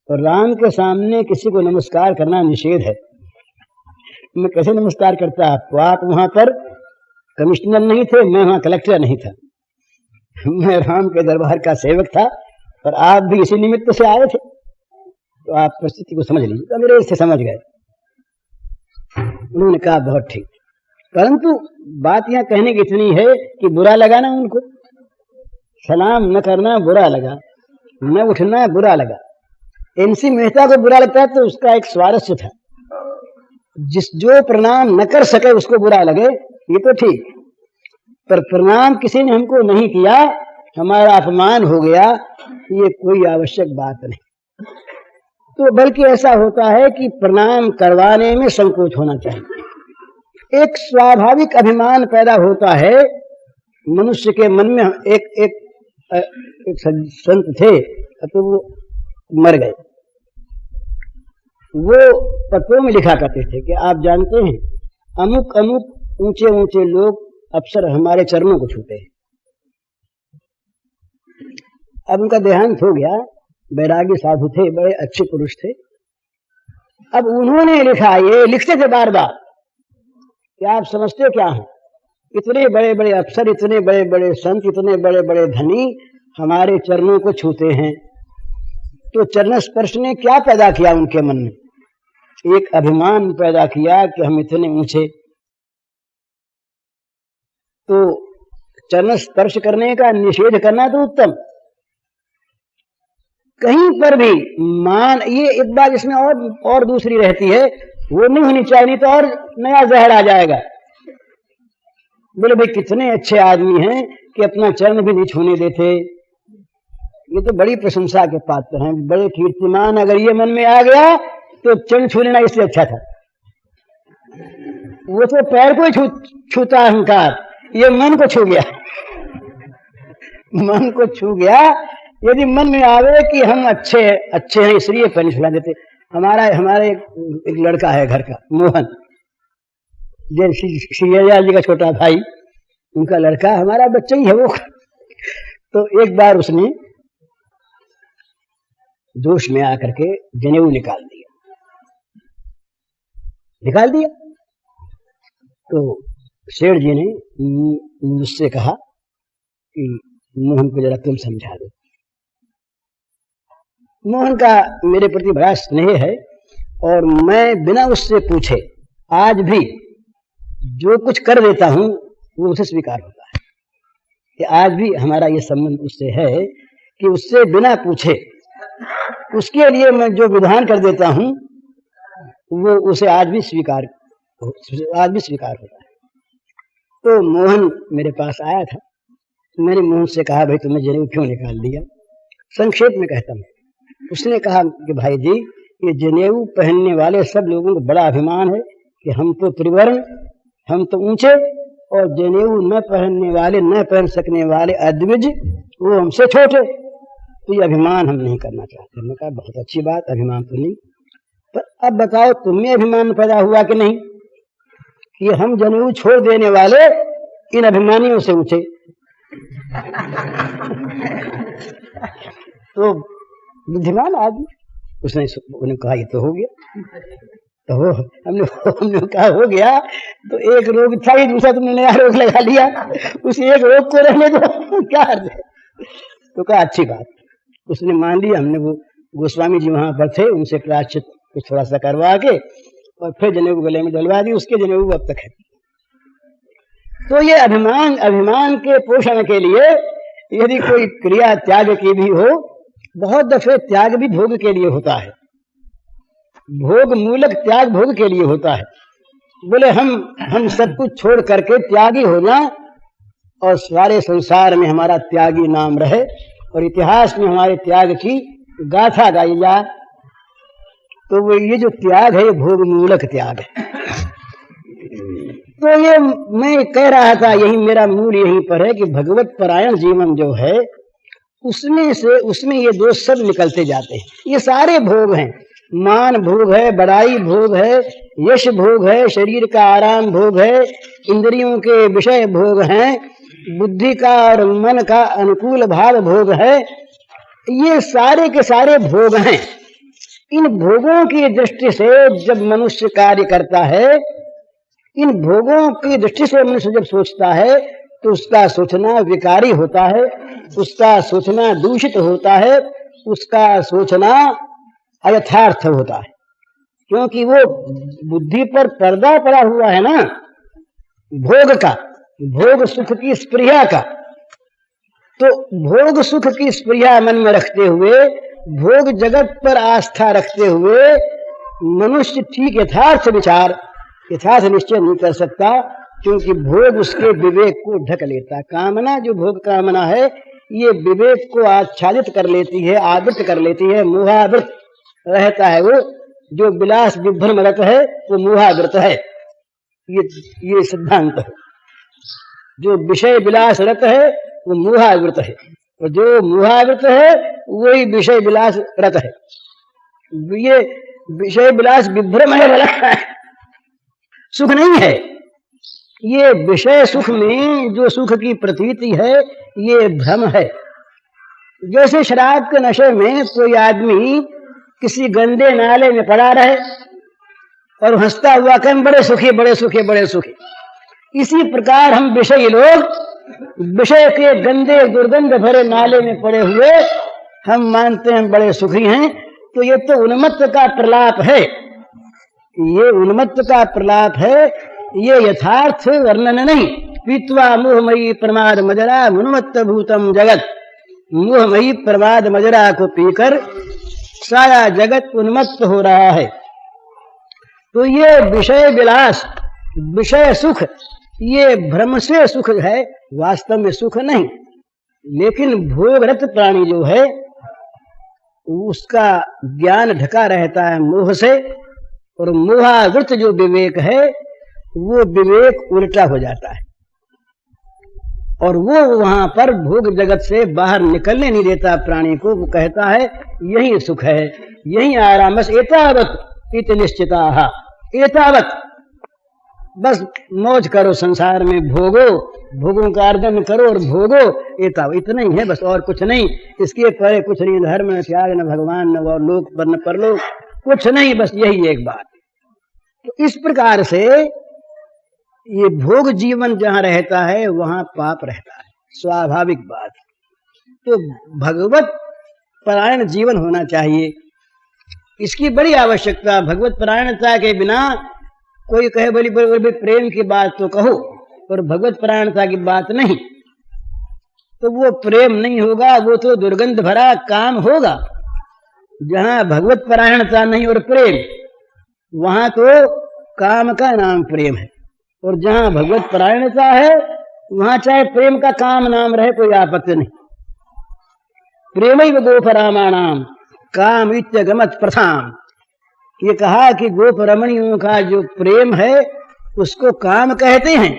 और राम के सामने किसी को नमस्कार करना निषेध है। मैं कैसे नमस्कार करता आपको? आप वहां पर कमिश्नर नहीं थे, मैं वहां कलेक्टर नहीं था, मैं राम के दरबार का सेवक था, और आप भी इसी निमित्त से आए थे। तो आप परिस्थिति को समझ लीजिए। अंग्रेज से समझ गए। उन्होंने कहा बहुत ठीक, परंतु बात यहां कहने की इतनी है कि बुरा लगा ना उनको, सलाम न करना बुरा लगा, न उठना बुरा लगा। एनसी मेहता को बुरा लगता है तो उसका एक स्वारस्य था, जो प्रणाम न कर सके उसको बुरा लगे ये तो ठीक, पर प्रणाम किसी ने हमको नहीं किया, हमारा अपमान हो गया, ये कोई आवश्यक बात नहीं। तो बल्कि ऐसा होता है कि प्रणाम करवाने में संकोच होना चाहिए। एक स्वाभाविक अभिमान पैदा होता है मनुष्य के मन में। एक संत थे तो वो मर गए, वो पत्रों में लिखा करते थे कि आप जानते हैं अमुक अमुक ऊंचे ऊंचे लोग अक्सर हमारे चरणों को छूते हैं। अब उनका देहांत हो गया, बैरागी साधु थे, बड़े अच्छे पुरुष थे। अब उन्होंने लिखा, ये लिखते थे बार बार कि आप समझते क्या हैं, इतने बड़े बड़े अफसर, इतने बड़े बड़े संत, इतने बड़े बड़े धनी हमारे चरणों को छूते हैं। तो चरण स्पर्श ने क्या पैदा किया उनके मन में? एक अभिमान पैदा किया कि हम इतने ऊंचे। तो चरण स्पर्श करने का निषेध करना तो उत्तम, कहीं पर भी मान, ये एक बात इसमें और दूसरी रहती है, वो नहीं होनी चाहिए, नहीं तो और नया जहर आ जाएगा। बोले भाई कितने अच्छे आदमी हैं कि अपना चरण भी नहीं छूने देते, ये तो बड़ी प्रशंसा के पात्र हैं, बड़े कीर्तिमान। अगर ये मन में आ गया तो चरण छू लेना इससे अच्छा था। वो तो पैर को ही छूता अहंकार, ये मन को छू गया, मन को छू गया। यदि मन में आवे कि हम अच्छे हैं इसलिए पैर छुड़ा देते। हमारे एक लड़का है घर का, मोहन, श्रीजया जी का छोटा भाई, उनका लड़का हमारा बच्चा ही है वो। तो एक बार उसने जोश में आकर के जनेऊ निकाल दिया। तो शेठ जी ने मुझसे कहा कि मोहन को जरा तुम समझा दो। मोहन का मेरे प्रति बड़ा स्नेह है और मैं बिना उससे पूछे आज भी जो कुछ कर देता हूं वो उसे स्वीकार होता है। कि आज भी हमारा ये संबंध उससे है कि उससे बिना पूछे उसके लिए मैं जो विधान कर देता हूं वो उसे आज भी स्वीकार होता है। तो मोहन मेरे पास आया था, मैंने मोहन से कहा भाई तुमने जनेऊ क्यों निकाल दिया? संक्षेप में कहता हूं। उसने कहा कि भाई जी ये जनेऊ पहनने वाले सब लोगों को बड़ा अभिमान है कि हम तो त्रिवर्ण, हम तो ऊंचे, और जनेऊ न पहनने वाले, न पहन सकने वाले अद्विज, वो हमसे छोटे। तो ये अभिमान हम नहीं करना चाहते। मैंने कहा बहुत अच्छी बात, अभिमान तो नहीं, पर अब बताओ तुम्हें अभिमान पैदा हुआ कि नहीं कि हम जनेऊ छोड़ देने वाले इन अभिमानियों से ऊंचे? तो बुद्धिमान आदमी, उसने कहा ये तो हो गया। तो हमने कहा हो गया तो एक रोग था ही, दूसरा तुमने नया रोग लगा लिया, उस एक रोग को रहने दो, क्या अर्थ है? तो कहा अच्छी बात। उसने मान लिया। हमने वो गोस्वामी जी वहां पर थे, उनसे प्रायश्चित कुछ थोड़ा सा करवा के और फिर जनेऊ गले में डलवा दी। उसके जनेऊ अब तक है। तो ये अभिमान के पोषण के लिए यदि कोई क्रिया त्याग की भी हो, बहुत दफे त्याग भी भोग के लिए होता है, भोग मूलक त्याग भोग के लिए होता है। बोले हम सब कुछ छोड़ करके त्यागी होना और सारे संसार में हमारा त्यागी नाम रहे और इतिहास में हमारे त्याग की गाथा गाई जाए। तो वो ये जो त्याग है ये भोग मूलक त्याग है। तो ये मैं कह रहा था, यही मेरा मूल यहीं पर है कि भगवत परायण जीवन जो है उसमें ये दो सब निकलते जाते हैं। ये सारे भोग हैं, मान भोग है, बड़ाई भोग है, यश भोग है, शरीर का आराम भोग है, इंद्रियों के विषय भोग हैं, बुद्धि का और मन का अनुकूल भाव भोग है। ये सारे के सारे भोग हैं। इन भोगों की दृष्टि से जब मनुष्य कार्य करता है, इन भोगों की दृष्टि से मनुष्य जब सोचता है तो उसका सोचना विकारी होता है, उसका सोचना दूषित होता है, उसका सोचना अयथार्थ होता है, क्योंकि वो बुद्धि पर पर्दा पड़ा हुआ है ना भोग का, भोग सुख की स्पृहा का। तो भोग सुख की स्प्रिया मन में रखते हुए, भोग जगत पर आस्था रखते हुए मनुष्य ठीक यथार्थ विचार, यथार्थ निश्चय नहीं कर सकता, क्योंकि भोग उसके विवेक को ढक लेता। कामना, जो भोग कामना है, ये विवेक को आच्छादित कर लेती है, आवृत कर लेती है, मोहावृत रहता है। वो जो विलास विभ्रम रत है वो मोहावृत है, ये सिद्धांत है। जो विषय विलास रत है वो मोहावृत है, और जो मोहावृत है वही विषय विलास रत है। ये विषय विलास विभ्रम है, भला सुख नहीं है। ये विषय सुख में जो सुख की प्रतीति है ये भ्रम है। जैसे शराब के नशे में कोई आदमी किसी गंदे नाले में पड़ा रहे और हंसता हुआ कहें बड़े सुखी बड़े सुखी बड़े सुखी, इसी प्रकार हम विषयी लोग विषय के गंदे दुर्गंध भरे नाले में पड़े हुए हम मानते हैं बड़े सुखी हैं। तो ये तो उन्मत्त का प्रलाप है, ये उन्मत्त का प्रलाप है, ये यथार्थ वर्णन नहीं। पीत्वा मोहमयी प्रमाद मजरा उन्मत्त भूतम जगत, मोहमयी प्रमाद मजरा को पीकर सारा जगत उन्मत्त हो रहा है। तो ये विषय विलास, विषय सुख, ये भ्रम से सुख है, वास्तव में सुख नहीं। लेकिन भोगरत प्राणी जो है उसका ज्ञान ढका रहता है मोह से, और मोहावृत जो विवेक है वो विवेक उल्टा हो जाता है, और वो वहां पर भोग जगत से बाहर निकलने नहीं देता प्राणी को। वो कहता है यही सुख है, यही आराम, बस एतावत इत निश्चिताः, एतावत बस मौज करो, संसार में भोगो, भोगों का अर्जन करो और भोगो, एतावत, इतना ही है बस, और कुछ नहीं। इसके परे कुछ नहीं, धर्म न त्याग, न भगवान, न और लोक पर न परलोक, कुछ नहीं, बस यही एक बात। तो इस प्रकार से ये भोग जीवन जहां रहता है वहां पाप रहता है, स्वाभाविक बात। तो भगवत परायण जीवन होना चाहिए, इसकी बड़ी आवश्यकता। भगवत परायणता के बिना कोई कहे बोली बोली प्रेम की बात तो कहो, और भगवत परायणता की बात नहीं, तो वो प्रेम नहीं होगा, वो तो दुर्गंध भरा काम होगा। जहां भगवत परायणता नहीं और प्रेम, वहां तो काम का नाम प्रेम है, और जहां भगवत परायणता है वहां चाहे प्रेम का काम नाम रहे कोई आपत्ति नहीं। प्रेमैव गोपरामाणाम काम इत्यगमत प्रथाम, ये कहा कि गोप रमणियों का जो प्रेम है उसको काम कहते हैं,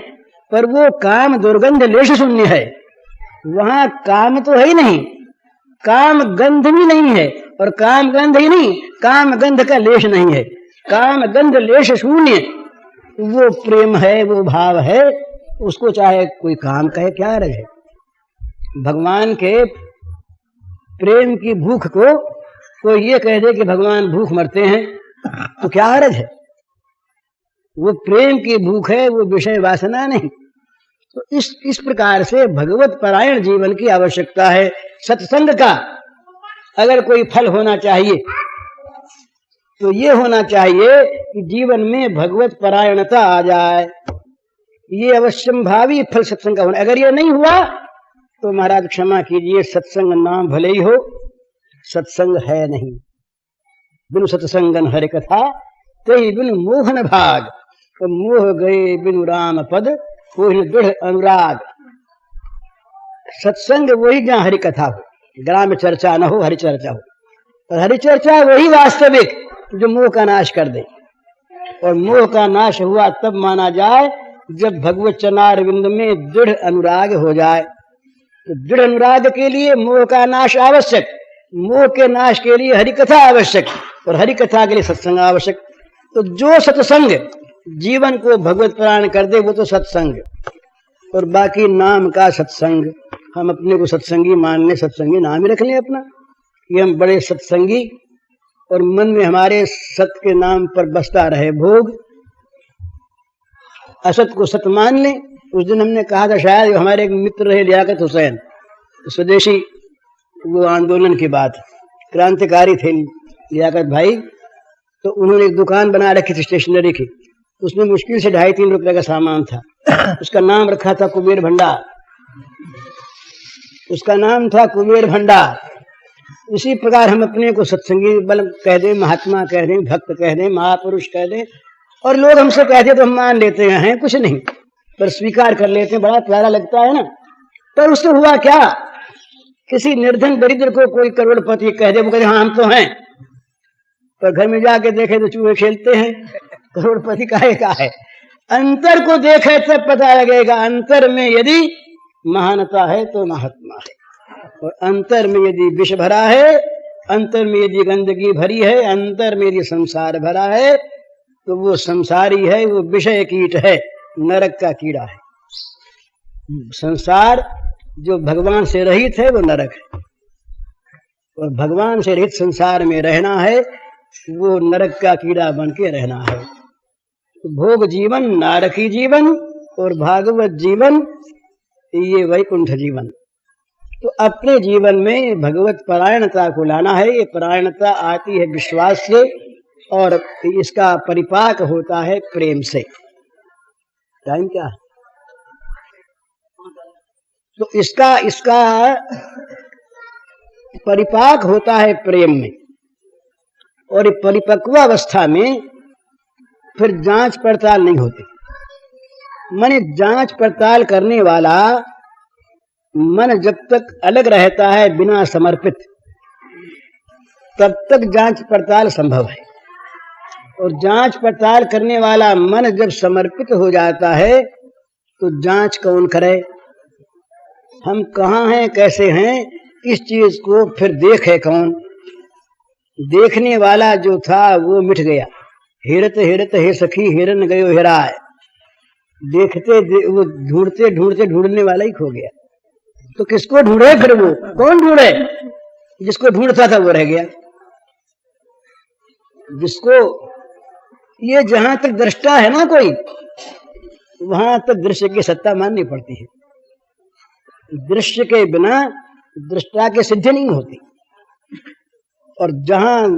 पर वो काम दुर्गंध लेश शून्य है। वहां काम तो है ही नहीं, काम गंध भी नहीं है, और काम गंध ही नहीं, काम गंध का लेश नहीं है, काम गंध लेश शून्य वो प्रेम है, वो भाव है। उसको चाहे कोई काम कहे, क्या रहे। भगवान के प्रेम की भूख को कोई ये कह दे कि भगवान भूख मरते हैं, तो क्या हर्ज है। वो प्रेम की भूख है, वो विषय वासना नहीं। तो इस प्रकार से भगवत परायण जीवन की आवश्यकता है। सत्संग का अगर कोई फल होना चाहिए तो ये होना चाहिए कि जीवन में भगवत परायणता आ जाए। ये अवश्यंभावी फल सत्संग का होना। अगर ये नहीं हुआ तो महाराज क्षमा कीजिए, सत्संग नाम भले ही हो, सत्संग है नहीं। बिनु सत्संगन हरि कथा कई बिनु मोहन भाग, तो मोह गए बिनु राम पद कोई दृढ़ अनुराग। सत्संग वही जहाँ हरि कथा हो, ग्राम चर्चा न हो, हरि चर्चा हो। और हरि चर्चा वही वास्तविक जो मोह का नाश कर दे। और मोह का नाश हुआ तब माना जाए जब भगवत चरणारविंद में दृढ़ अनुराग हो जाए। तो दृढ़ अनुराग के लिए मोह का नाश आवश्यक, मोह के नाश के लिए हरि कथा आवश्यक, और हरि कथा के लिए सत्संग आवश्यक। तो जो सत्संग जीवन को भगवत परायण कर दे वो तो सत्संग, और बाकी नाम का सत्संग। हम अपने को सत्संगी मान लें, सत्संगी नाम ही रख लें अपना, ये हम बड़े सत्संगी, और मन में हमारे सत के नाम पर बसता रहे भोग, असत को सत मान लें। उस दिन हमने कहा था, शायद हमारे एक मित्र रहे लियाकत हुसैन, स्वदेशी, वो आंदोलन की बात, क्रांतिकारी थे लियाकत भाई। तो उन्होंने एक दुकान बना रखी थी स्टेशनरी की, उसमें मुश्किल से 2.5-3 रुपए का सामान था। उसका नाम रखा था कुबेर भंडार। उसका नाम था कुबेर भंडार। इसी प्रकार हम अपने को सत्संगी बल कह दें, महात्मा कह दें, भक्त कह दें, महापुरुष कह दें, और लोग हमसे कहते तो हम मान लेते हैं, कुछ नहीं, पर स्वीकार कर लेते हैं, बड़ा प्यारा लगता है ना। पर उससे हुआ क्या? किसी निर्धन दरिद्र को कोई करोड़पति कह दे, वो कहते हाँ हम तो हैं, पर घर में जाके देखे तो चूहे खेलते हैं, करोड़पति काहे का है। अंतर को देखे तब पता लगेगा, अंतर में यदि महानता है तो महात्मा है, और अंतर में यदि विष भरा है, अंतर में यदि गंदगी भरी है, अंतर में यदि संसार भरा है, तो वो संसारी है, वो विषय कीट है, नरक का कीड़ा है। संसार जो भगवान से रहित है वो नरक है, और भगवान से रहित संसार में रहना है वो नरक का कीड़ा बन के रहना है। तो भोग जीवन नारकी जीवन और भागवत जीवन ये वैकुंठ जीवन। तो अपने जीवन में भगवत परायणता को लाना है। ये परायणता आती है विश्वास से, और इसका परिपाक होता है प्रेम से। टाइम क्या है? तो इसका परिपाक होता है प्रेम में, और परिपक्व अवस्था में फिर जांच पड़ताल नहीं होती। माने जांच पड़ताल करने वाला मन जब तक अलग रहता है बिना समर्पित, तब तक जांच पड़ताल संभव है, और जांच पड़ताल करने वाला मन जब समर्पित हो जाता है तो जांच कौन करे, हम कहाँ हैं, कैसे हैं, इस चीज को फिर देखे कौन। देखने वाला जो था वो मिट गया। हिरत हिरत हे सखी हिरन गयो हिराय, वो ढूंढते ढूंढते ढूंढने वाला ही खो गया। तो किसको ढूंढे फिर? वो कौन ढूंढे? जिसको ढूंढता था वो रह गया। जिसको ये जहां तक दृष्टा है ना कोई, वहां तक दृश्य की सत्ता माननी पड़ती है। दृश्य के बिना दृष्टा की सिद्धि नहीं होती, और जहां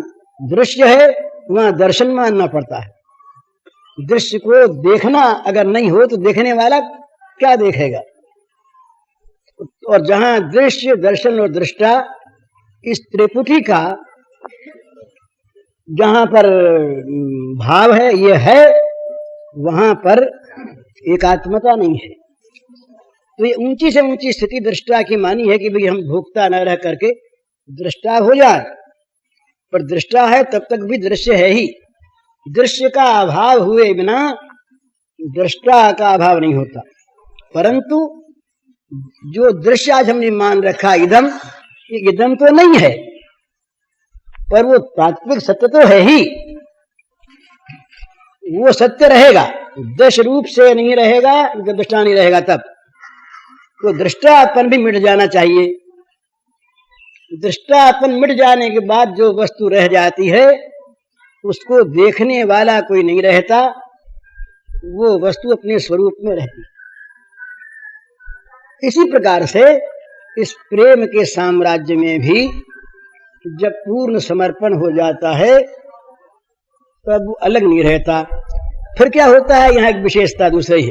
दृश्य है वहां दर्शन मानना पड़ता है। दृश्य को देखना अगर नहीं हो तो देखने वाला क्या देखेगा? और जहां दृश्य दर्शन और दृष्टा इस त्रिपुटी का जहां पर भाव है, ये है, वहां पर एकात्मता नहीं है। तो ये ऊंची से ऊंची स्थिति दृष्टा की मानी है कि भाई हम भोक्ता न रह करके दृष्टा हो जाए, पर दृष्टा है तब तक भी दृश्य है ही। दृश्य का अभाव हुए बिना दृष्टा का अभाव नहीं होता। परंतु जो दृश्य आज हमने मान रखा इदम, ये इदम तो नहीं है, पर वो तात्विक सत्य तो है ही। वो सत्य रहेगा, दृश्य रूप से नहीं रहेगा जब दृष्टा नहीं रहेगा तब। तो दृष्टापन भी मिट जाना चाहिए। दृष्टापन मिट जाने के बाद जो वस्तु रह जाती है उसको देखने वाला कोई नहीं रहता, वो वस्तु अपने स्वरूप में रहती। इसी प्रकार से इस प्रेम के साम्राज्य में भी जब पूर्ण समर्पण हो जाता है तब वो अलग नहीं रहता। फिर क्या होता है? यहाँ एक विशेषता दूसरी है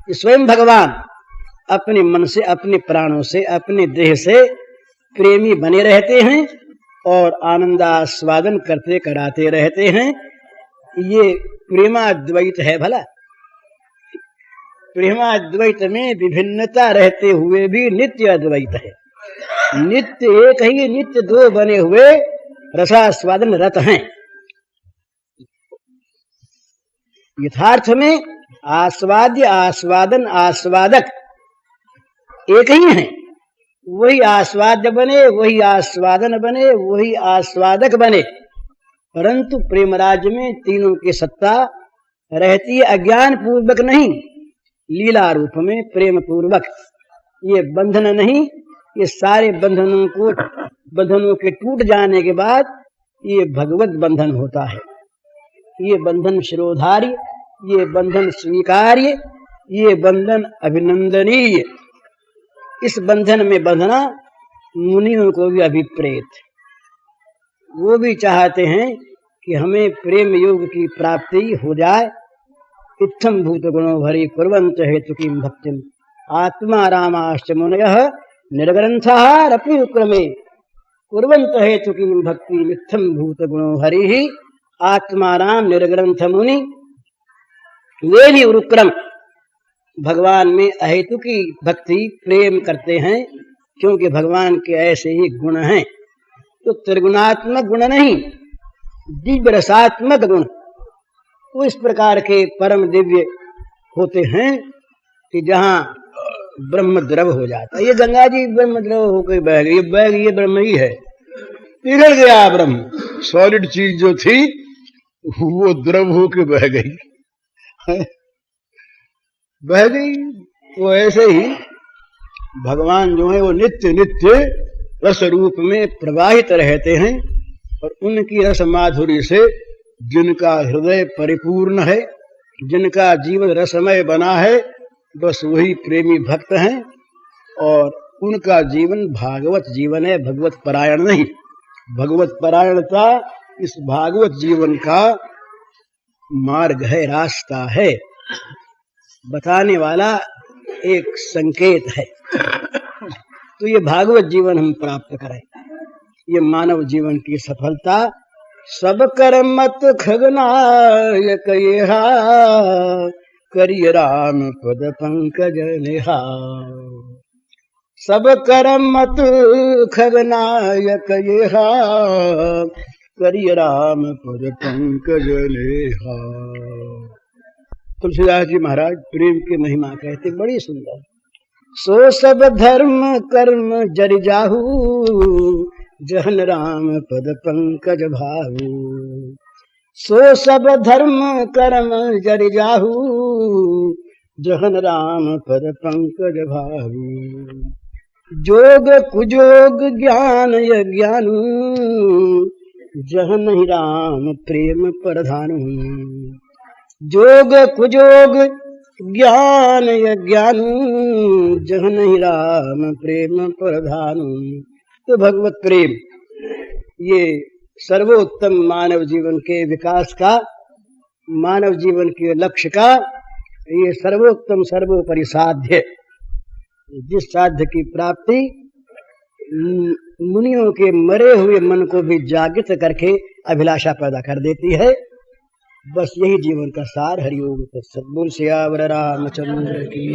कि स्वयं भगवान अपने मन से, अपने प्राणों से, अपने देह से प्रेमी बने रहते हैं और आनंदास्वादन करते कराते रहते हैं। ये प्रेमाद्वैत है। भला प्रेमाद्वैत में विभिन्नता रहते हुए भी नित्य अद्वैत है। नित्य एक ही, नित्य दो बने हुए रसास्वादन रत हैं। यथार्थ में आस्वाद्य, आस्वादन, आस्वादक एक ही है। वही आस्वाद्य बने, वही आस्वादन बने, वही आस्वादक बने, परंतु प्रेमराज में तीनों की सत्ता रहती है। अज्ञान पूर्वक नहीं, लीला रूप में प्रेम पूर्वक। ये बंधन नहीं, ये सारे बंधनों के टूट जाने के बाद ये भगवत बंधन होता है। ये बंधन शिरोधार्य, ये बंधन स्वीकार्य, ये बंधन अभिनंदनीय। इस बंधन में बंधना मुनियों को भी अभिप्रेत। वो भी चाहते हैं कि हमें प्रेम योग की प्राप्ति हो जाए। इत्थम भूत गुणों भरी कुर्वन्त हेतु की भक्तिम आत्मा रामाश्च मुनयः निर्ग्रंथारपि क्रमे कुर्वन्त हेतु की भक्ति मिथ्यम भूत गुणो हरि आत्माराम निर्ग्रंथ मुनि। वे भी उरुक्रम भगवान में अहेतु की भक्ति प्रेम करते हैं, क्योंकि भगवान के ऐसे ही गुण हैं। तो त्रिगुणात्मक गुण नहीं, दिव्य रसात्मक गुण वो इस प्रकार के परम दिव्य होते हैं कि जहाँ ब्रह्म द्रव हो जाता है। ये गंगा जी ब्रह्म द्रव होकर बह गई, ये ब्रह्म ही है, पिघल गया ब्रह्म। सॉलिड चीज जो थी वो द्रव होके बह गई, बह गई। वो ऐसे ही भगवान जो है वो नित्य नित्य रस रूप में प्रवाहित रहते हैं, और उनकी रस माधुरी से जिनका हृदय परिपूर्ण है, जिनका जीवन रसमय बना है, बस वही प्रेमी भक्त हैं। और उनका जीवन भागवत जीवन है, भगवत परायण नहीं। भगवत परायणता इस भागवत जीवन का मार्ग है, रास्ता है, बताने वाला एक संकेत है। तो ये भागवत जीवन हम प्राप्त करें, ये मानव जीवन की सफलता। सब कर मत खगनायक येहा, करिय राम पद पंकज नेहा। सब कर मत खगनायक येहा, करिय राम पद पंकज नेहा। तुलसीदास जी महाराज प्रेम की महिमा कहते, बड़ी सुंदर। सो सब धर्म कर्म जरि जाहू, जहन राम पद पंकज भाऊ। सो सब धर्म कर्म जरि जाहू, जहन राम पद पंकज भाऊ। जोग कुजोग ज्ञान यज्ञानु, जहन ही राम प्रेम प्रधानु। जोग कुजोग ज्ञान यज्ञानु, जहन ही राम प्रेम प्रधानु। तो भगवत प्रेम ये सर्वोत्तम मानव जीवन के विकास का, मानव जीवन के लक्ष्य का ये सर्वोत्तम सर्वोपरि साध्य, जिस साध्य की प्राप्ति मुनियों के मरे हुए मन को भी जागृत करके अभिलाषा पैदा कर देती है। बस यही जीवन का सार। हरिओम तत्सत। बोल सियावर रामचंद्र की।